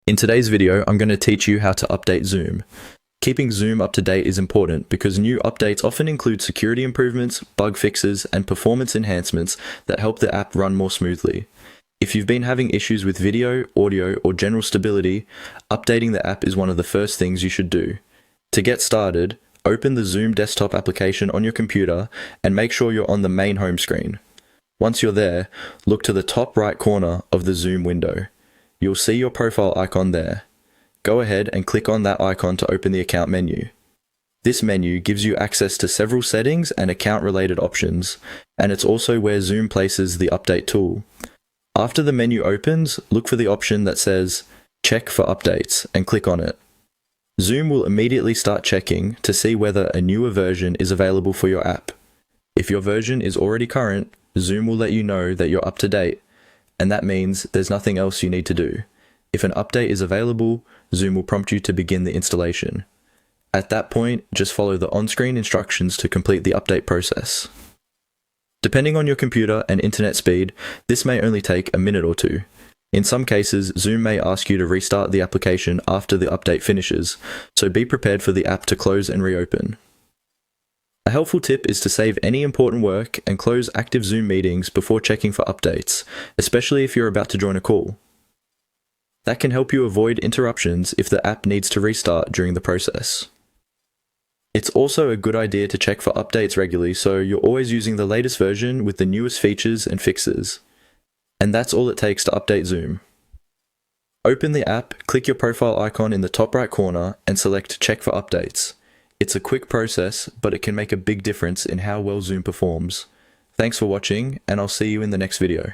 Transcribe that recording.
In today's video, I'm going to teach you how to update Zoom. Keeping Zoom up to date is important because new updates often include security improvements, bug fixes, and performance enhancements that help the app run more smoothly. If you've been having issues with video, audio, or general stability, updating the app is one of the first things you should do. To get started, open the Zoom desktop application on your computer and make sure you're on the main home screen. Once you're there, look to the top right corner of the Zoom window. You'll see your profile icon there. Go ahead and click on that icon to open the account menu. This menu gives you access to several settings and account-related options, and it's also where Zoom places the update tool. After the menu opens, look for the option that says Check for Updates and click on it. Zoom will immediately start checking to see whether a newer version is available for your app. If your version is already current, Zoom will let you know that you're up to date, and that means there's nothing else you need to do. If an update is available, Zoom will prompt you to begin the installation. At that point, just follow the on-screen instructions to complete the update process. Depending on your computer and internet speed, this may only take a minute or two. In some cases, Zoom may ask you to restart the application after the update finishes, so be prepared for the app to close and reopen. A helpful tip is to save any important work and close active Zoom meetings before checking for updates, especially if you're about to join a call. That can help you avoid interruptions if the app needs to restart during the process. It's also a good idea to check for updates regularly so you're always using the latest version with the newest features and fixes. And that's all it takes to update Zoom. Open the app, click your profile icon in the top right corner, and select Check for Updates. It's a quick process, but it can make a big difference in how well Zoom performs. Thanks for watching, and I'll see you in the next video.